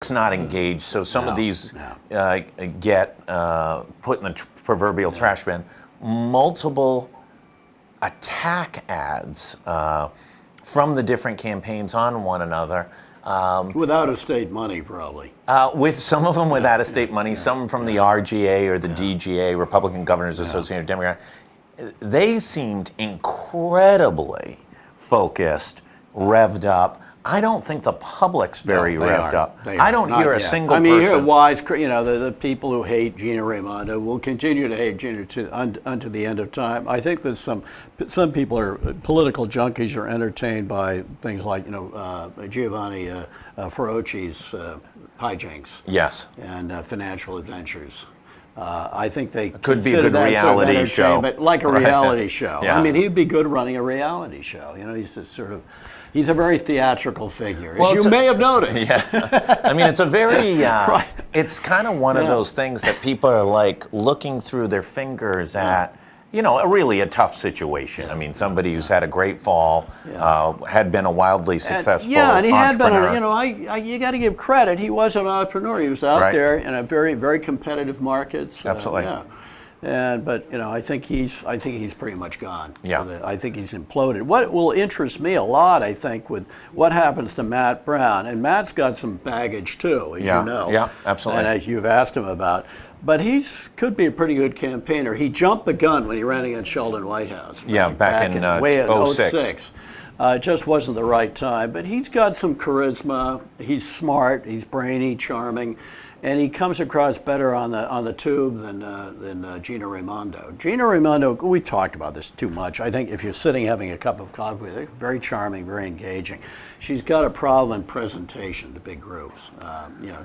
public's not engaged, so some of these get put in the proverbial trash bin. Multiple attack ads from the different campaigns on one another. With out-of-state money, probably. With some of them with out-of-state money, some from the RGA or the DGA, Republican Governors Association, Democrat. They seemed incredibly focused, revved up. I don't think the public's very revved up. I don't hear a single person. You hear wise, the people who hate Gina Raimondo will continue to hate Gina unto the end of time. I think that some people are political junkies are entertained by things like Giovanni Ferroci's hijinks. Yes. And financial adventures. I think they could be a good reality show, like a reality show. Yeah. I mean, he'd be good running a reality show. He's just sort of. He's a very theatrical figure, as you may have noticed. Yeah. I mean, it's a very, it's kind of one of those things that people are like looking through their fingers at, really a tough situation. I mean, somebody who's had a great fall, had been a wildly successful and he entrepreneur. had been, you got to give credit. He was an entrepreneur. He was out there in a very, very competitive markets. Absolutely. But I think he's pretty much gone. Yeah. I think he's imploded. What will interest me a lot, I think, with what happens to Matt Brown, and Matt's got some baggage too, as you know. Yeah, absolutely. And as you've asked him about, but could be a pretty good campaigner. He jumped the gun when he ran against Sheldon Whitehouse. Back in 2006. It just wasn't the right time, but he's got some charisma. He's smart. He's brainy, charming. And he comes across better on the tube than Gina Raimondo. Gina Raimondo, we talked about this too much. I think if you're sitting having a cup of coffee with her, very charming, very engaging. She's got a problem in presentation to big groups.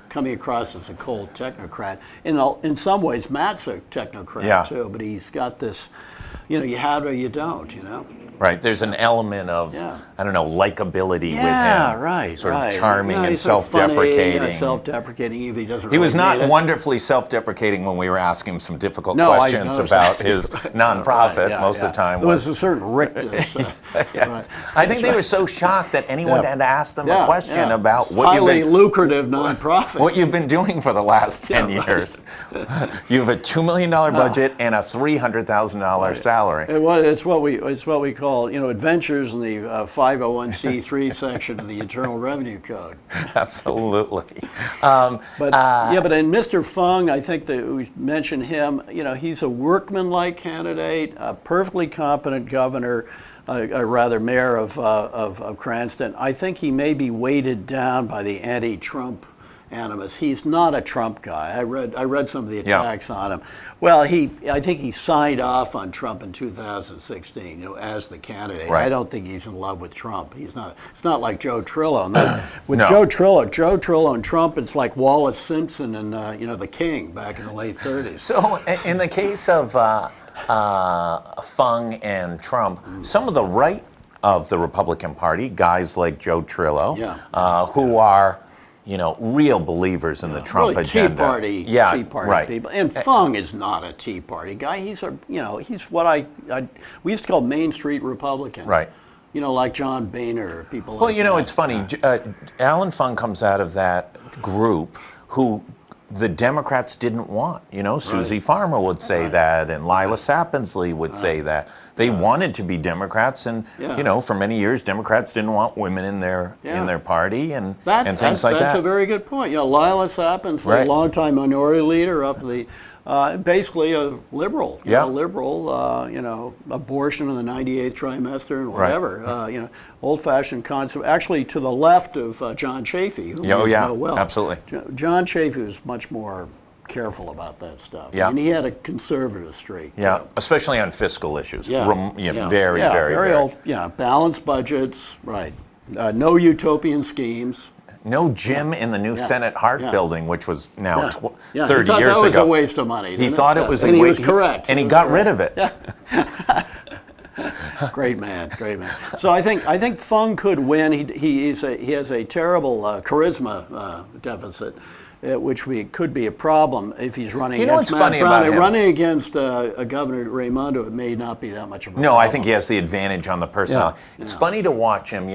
Coming across as a cold technocrat. In some ways, Matt's a technocrat too, but he's got this, you have it or you don't, Right, there's an element of, likability with him. Yeah, right. Sort of charming and self-deprecating. Funny, self-deprecating, even he doesn't He was really not wonderfully self-deprecating when we were asking him some difficult questions about his nonprofit most of the time. There was a certain rictus. Yes. I think they were so shocked that anyone had asked them a question about what highly lucrative nonprofit. What you've been doing for the last 10 years. You have a $2 million budget and a $300,000 salary. It's what we call, adventures in the 501c3 section of the Internal Revenue Code. Absolutely. But in Mr. Fung, I think that we mentioned him. He's a workman-like candidate, a perfectly competent governor, mayor of Cranston. I think he may be weighted down by the anti-Trump animus. He's not a Trump guy. I read some of the attacks on him. Well, I think he signed off on Trump in 2016, as the candidate. Right. I don't think he's in love with Trump. He's not. It's not like Joe Trillo. Joe Trillo and Trump, it's like Wallace Simpson and the King back in the late 30s. So, in the case of Fung and Trump, some of the right of the Republican Party, guys like Joe Trillo, who are real believers in the Trump agenda. Tea Party people. And Fung is not a Tea Party guy. He's he's what we used to call Main Street Republican. Right. Like John Boehner or people like that. Well, it's funny. Alan Fung comes out of that group who the Democrats didn't want. Susie Farmer would say that, and Lila Sappinsley would say that. They wanted to be Democrats, and for many years, Democrats didn't want women in their party and things like that. That's a very good point. Lila Sappinsley, longtime minority leader up the, basically a liberal. Abortion in the 98th trimester and whatever. Old-fashioned concept, actually to the left of John Chafee, who you know well. Absolutely. John Chafee was much more careful about that stuff. Yeah. And he had a conservative streak. Yeah, especially on fiscal issues. Very old. Balanced budgets. Right. No utopian schemes. No gym in the new Senate Hart building, which was now 30 years ago. He thought that was a waste of money. He thought it was a waste. And he was correct. And he got rid of it. Great man. So I think Fung could win. He has a terrible charisma deficit, which could be a problem if he's running against Matt Brown. About him? Running against Governor Raimondo, it may not be that much of a problem. No, I think he has the advantage on the personality. It's funny to watch him.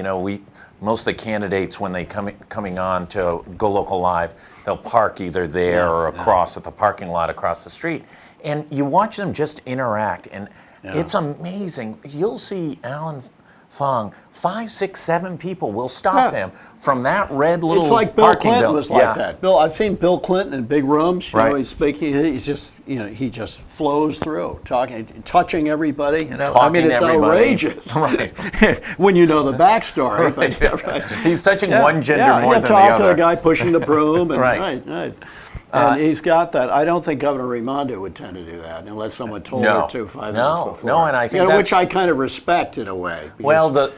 most of the candidates, when they coming on to GoLocal Live, they'll park either there or across at the parking lot across the street. And you watch them just interact, and it's amazing. You'll see Alan Fung, 5, 6, 7 people will stop him from that red little It's like Bill parking Clinton bill. was like that. I've seen Bill Clinton in big rooms. You know, he's speaking. He's just, he just flows through, touching everybody. You know, I mean, it's outrageous. Right. When you know the backstory. But, He's touching one gender more than the talk other. to the guy pushing the broom. And, right. And he's got that. I don't think Governor Raimondo would tend to do that unless someone told her to 5 minutes before. No, and I think that's, which I kind of respect in a way. Well, the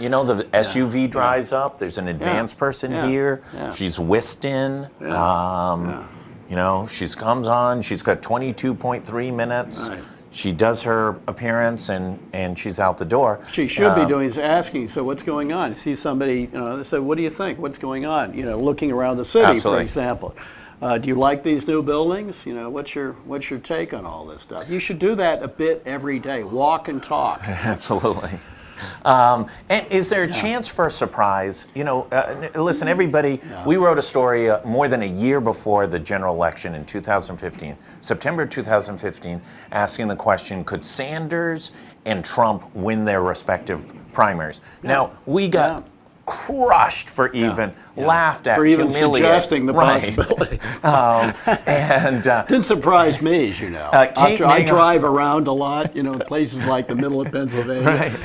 SUV drives up. There's an advanced person here. Yeah. She's whisked in. You know, she comes on. She's got 22.3 minutes. Right. She does her appearance and she's out the door. She should be doing is asking, so what's going on? See somebody, they say, what do you think? What's going on? You know, looking around the city, for example. Do you like these new buildings? You know, what's your take on all this stuff? You should do that a bit every day. Walk and talk. Absolutely. And is there a chance for a surprise? You know, listen, everybody, we wrote a story more than a year before the general election in 2015, September 2015, asking the question, could Sanders and Trump win their respective primaries? Now, we got crushed for even, laughed at, for even humiliated. Suggesting the possibility. And didn't surprise me, as you know. I drive around a lot, you know, places like the middle of Pennsylvania. Right.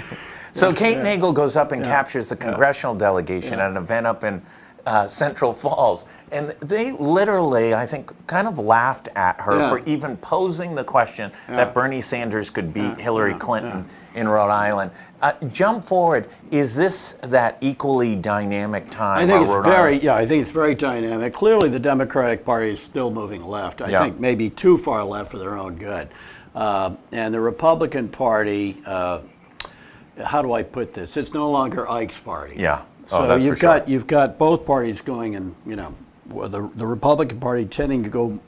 So Kate Nagel goes up and captures the congressional delegation at an event up in Central Falls. And they literally, I think, kind of laughed at her for even posing the question that Bernie Sanders could beat Hillary Clinton in Rhode Island. Jump forward. Is this that equally dynamic time? I think I think it's very dynamic. Clearly, the Democratic Party is still moving left. I think maybe too far left for their own good. And the Republican Party, how do I put this? It's no longer Ike's party. Yeah. So you've got both parties going in, you know, the Republican Party tending to go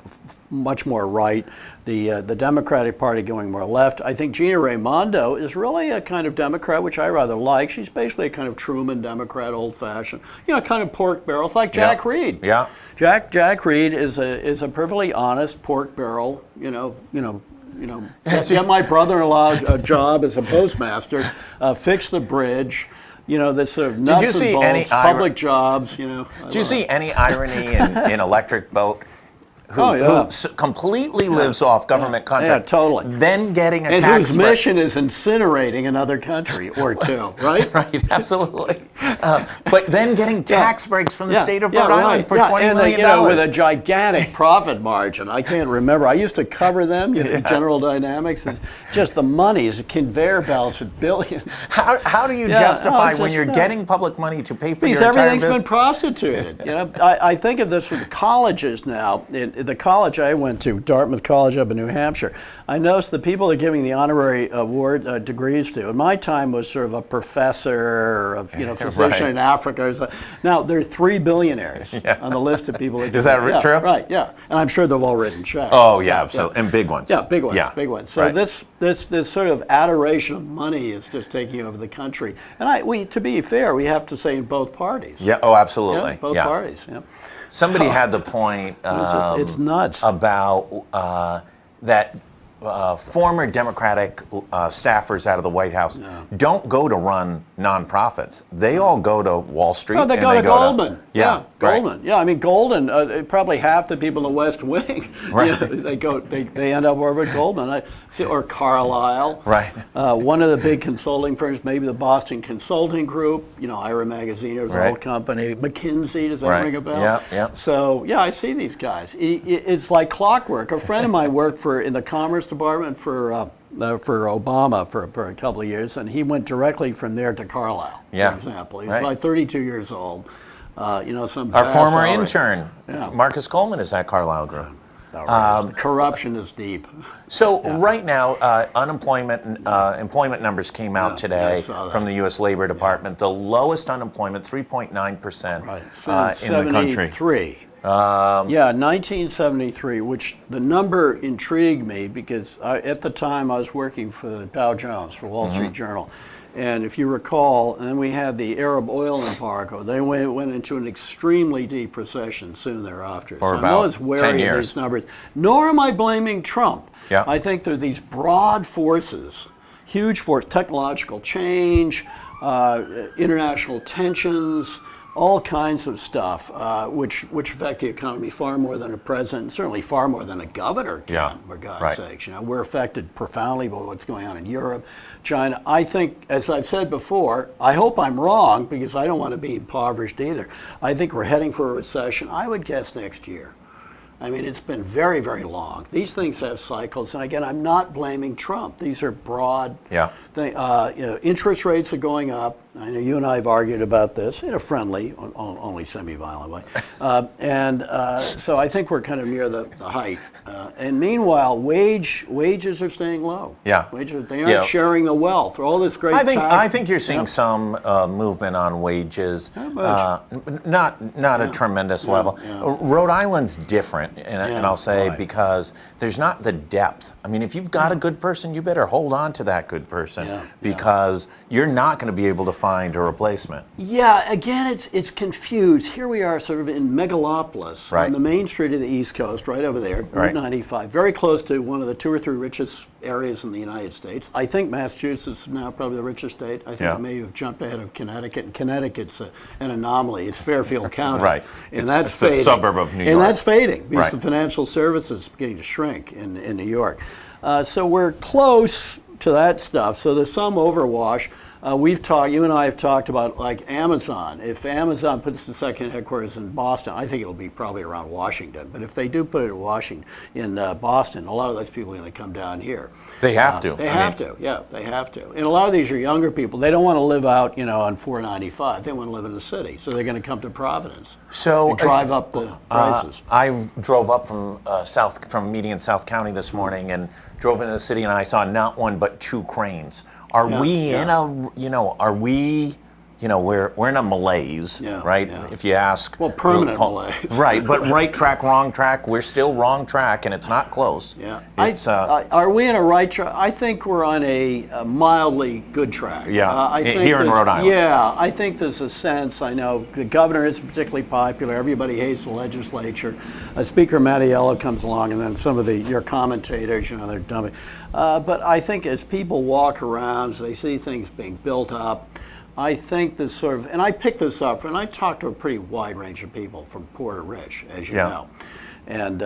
much more right, the Democratic Party going more left. I think Gina Raimondo is really a kind of Democrat, which I rather like. She's basically a kind of Truman Democrat, old-fashioned, you know, kind of pork barrel. It's like Jack Reed. Yeah. Jack Reed is a perfectly honest pork barrel. Get my brother-in-law a job as a postmaster, fix the bridge. You know, this sort of nuts and bolts, public jobs, you know. Did you see any irony in Electric Boat? Who completely lives off government contract. Yeah, totally. Then getting a tax break. Whose mission is incinerating another country or two, right? Right, absolutely. But then getting tax breaks from the state of Rhode Island for $20 million. You know, with a gigantic profit margin. I can't remember. I used to cover them, General Dynamics. And just the money is conveyor belts with billions. How do you justify when you're getting public money to pay for your entire everything's business? been prostituted. You know, I think of this with colleges now. The college I went to, Dartmouth College up in New Hampshire, I noticed the people they're giving the honourary award degrees to, in my time was sort of a professor, or physician in Africa. Now, there are 3 billionaires on the list of people. Is that true? Right, yeah. And I'm sure they've all written checks. Oh, yeah, absolutely. And big ones. Yeah, big ones, big ones. So this sort of adoration of money is just taking over the country. And to be fair, we have to say in both parties. Yeah, oh, absolutely. Both parties, Somebody had the point it's nuts. about that former Democratic staffers out of the White House don't go to run nonprofits. They all go to Wall Street. Oh, they go to Goldman. Goldman. Yeah, I mean, Goldman, probably half the people in the West Wing, they end up over at Goldman. Or Carlyle. Right. One of the big consulting firms, maybe the Boston Consulting Group, Ira Magazine, was an old company. McKinsey, does that ring a bell? Yeah. So, I see these guys. It's like clockwork. A friend of mine worked in the Commerce Department for Obama for a couple of years, and he went directly from there to Carlyle, for example. He was like 32 years old. Our former intern, Marcus Coleman, is at Carlyle Group. The corruption is deep. So right now, employment numbers came out today from the U.S. Labor Department. The lowest unemployment, 3.9% in the country. Yeah, 1973, which the number intrigued me because at the time I was working for Dow Jones for Wall Street Journal. And if you recall, and then we had the Arab oil embargo. They went into an extremely deep recession soon thereafter. For so about I'm always 10 wary of years. these numbers. Nor am I blaming Trump. Yeah. I think there are these broad forces, huge force, technological change, international tensions, all kinds of stuff, which affect the economy far more than a president, certainly far more than a governor can, Yeah, for God's right. sakes. You know, we're affected profoundly by what's going on in Europe, China. I think, as I've said before, I hope I'm wrong because I don't want to be impoverished either. I think we're heading for a recession. I would guess next year. I mean, it's been very, very long. These things have cycles, and again, I'm not blaming Trump. These are broad. Yeah. Interest rates are going up. I know you and I have argued about this in a friendly, only semi-violent way. So I think we're kind of near the height. And meanwhile, wages are staying low. Yeah. They aren't sharing the wealth. All this great I think you're seeing some movement on wages. Not a tremendous level. Rhode Island's different, and I'll say because there's not the depth. I mean, if you've got a good person, you better hold on to that good person because you're not going to be able to find a replacement. Yeah, again, it's confused. Here we are sort of in megalopolis Right. on the main street of the East Coast, right over there, Right. Route 95, very close to one of the 2 or 3 richest areas in the United States. I think Massachusetts is now probably the richest state. I think it may have jumped ahead of Connecticut, and Connecticut's an anomaly. It's Fairfield County. Right. And It's that's a fading. suburb of New York. And that's fading because Right. the financial services is beginning to shrink in New York. So we're close to that stuff. So there's some overwash. You and I have talked about like Amazon. If Amazon puts the second headquarters in Boston, I think it'll be probably around Washington. But if they do put it in Boston, a lot of those people are going to come down here. They have to. They have to. And a lot of these are younger people. They don't want to live out, on 495. They want to live in the city. So they're going to come to Providence. So and drive up the prices. I drove up from a meeting in South County this morning and drove into the city, and I saw not one but 2 cranes. Are we in we're in a malaise, right? Yeah. If you ask. Well, permanent malaise. Right, but right track, wrong track, we're still wrong track, and it's not close. Yeah. It's, are we in a right track? I think we're on a mildly good track. Yeah, I think here in Rhode Island. Yeah, I think there's a sense, I know the governor isn't particularly popular. Everybody hates the legislature. Speaker Mattiello comes along, and then some of your commentators, they're dumb. But I think as people walk around, as they see things being built up, I think this sort of, and I picked this up, and I talked to a pretty wide range of people from poor to rich, as you know. And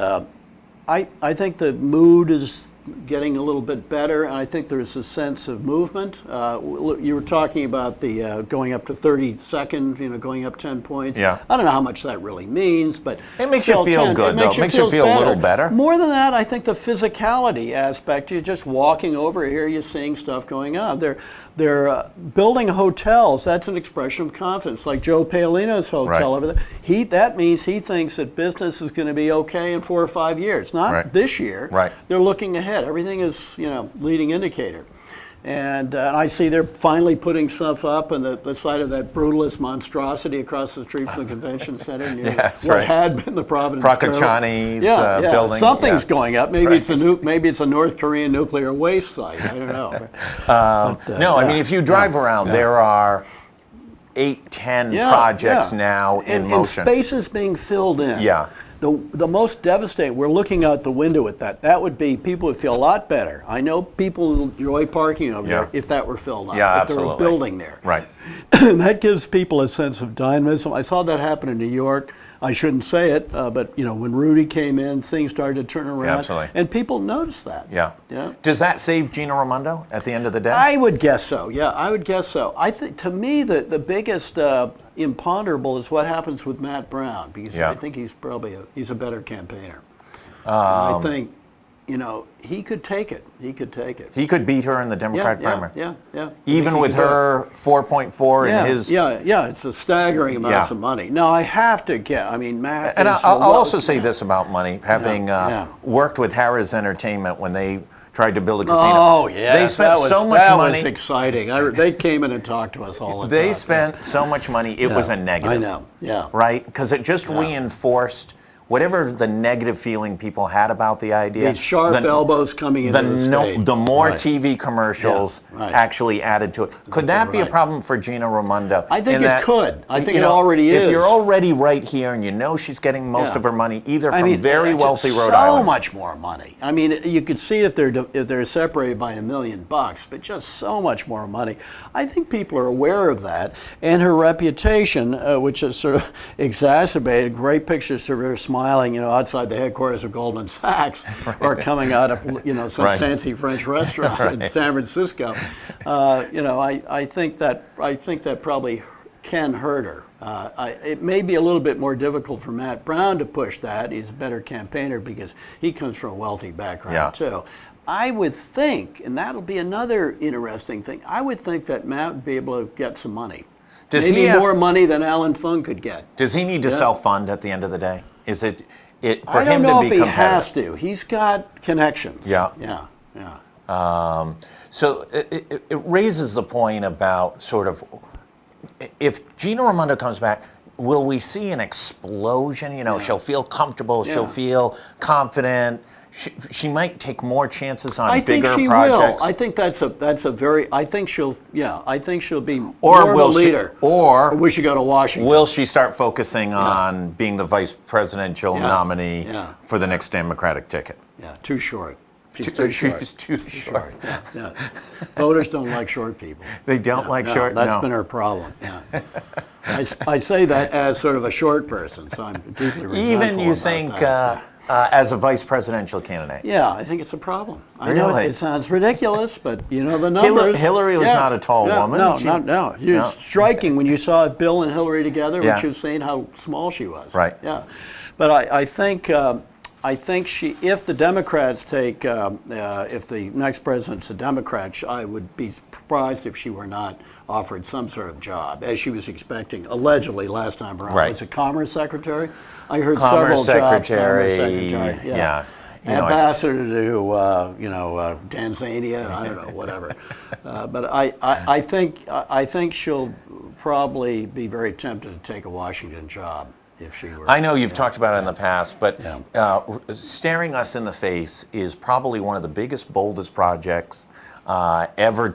I think the mood is getting a little bit better, and I think there's a sense of movement. You were talking about the going up to 30 seconds, going up 10 points. Yeah. I don't know how much that really means, but it makes you feel good, though. It makes you feel a little better. More than that, I think the physicality aspect, you're just walking over here, you're seeing stuff going on. They're building hotels. That's an expression of confidence, like Joe Paolino's hotel over there. That means he thinks that business is going to be okay in 4 or 5 years, not this year. Right. They're looking ahead. Everything is, leading indicator. And I see they're finally putting stuff up on the side of that brutalist monstrosity across the street from the convention center. What had been the Providence Prakachani's building. Something's going up. Maybe it's a North Korean nuclear waste site. I don't know. I mean, if you drive around, there are 8, 10 projects now in motion. And spaces being filled in. Yeah. The most devastating, we're looking out the window at that. That would be, people would feel a lot better. I know people enjoy parking over there if that were filled up. Yeah, if there were a building there. Right. And that gives people a sense of dynamism. I saw that happen in New York. I shouldn't say it, but when Rudy came in, things started to turn around. Absolutely. And people noticed that. Yeah. Does that save Gina Raimondo at the end of the day? I would guess so. Yeah, I would guess so. I think, to me, the biggest imponderable is what happens with Matt Brown, because I think he's probably he's a better campaigner. I think, he could take it. He could take it. He could beat her in the Democratic primary. Yeah. Even with her 4.4 in his. Yeah. It's a staggering amounts of money. Now I have to Matt. And I'll also say this about money, having worked with Harrah's Entertainment when they tried to build a casino. Oh yeah, they spent so much money. That was exciting. They came in and talked to us all the time. They spent so much money. It was a negative. I know. Yeah. Right, because it just reinforced whatever the negative feeling people had about the idea. These sharp elbows coming into the state. The more Right. TV commercials Yeah, right. actually added to it. Could that be a right. problem for Gina Raimondo? I think in it that, could. I think you it know, already is. If you're already right here and you know she's getting most Yeah. of her money either from very wealthy Rhode so Island. much more money. I mean, you could see if they're separated by $1 million, but just so much more money. I think people are aware of that, and her reputation, which is sort of exacerbated. Great pictures of her smiling, outside the headquarters of Goldman Sachs, or coming out of some Right. fancy French restaurant in Right. San Francisco. I think that probably can hurt her. It may be a little bit more difficult for Matt Brown to push that. He's a better campaigner because he comes from a wealthy background too. I would think, and that'll be another interesting thing, I would think that Matt would be able to get some money. Maybe more money than Alan Fung could get. Does he need to self-fund at the end of the day? Is it for I don't him know to if be he competitive? has to. He's got connections. Yeah. So it raises the point about sort of, if Gina Raimondo comes back, will we see an explosion? She'll feel comfortable. She'll feel confident. She might take more chances on bigger projects. Will. I think that's a very. I think she'll be more of a leader. Or we should go to Washington. Will she start focusing on being the vice presidential nominee for the next Democratic ticket? Yeah, too short. She's too short. She's too short. Yeah. Voters don't like short people. They don't like short. That's been her problem. Yeah. I say that as sort of a short person, so I'm deeply resentful. Even you about think that. as a vice prepresidential candidate? Yeah, I think it's a problem. I Really? know it sounds ridiculous, but the numbers. Hillary was not a tall woman. No. It was striking when you saw Bill and Hillary together, which you've seen how small she was. Right. Yeah, but I think if the Democrats take, if the next president's a Democrat, I would be surprised if she were not offered some sort of job, as she was expecting, allegedly last time around. Right. Was it Commerce Secretary? I heard Commerce several Secretary, jobs. Commerce Secretary, yeah. Ambassador to Tanzania, I don't know, whatever. But I think she'll probably be very tempted to take a Washington job if she were. I know you've talked about it in the past, but staring us in the face is probably one of the biggest, boldest projects ever to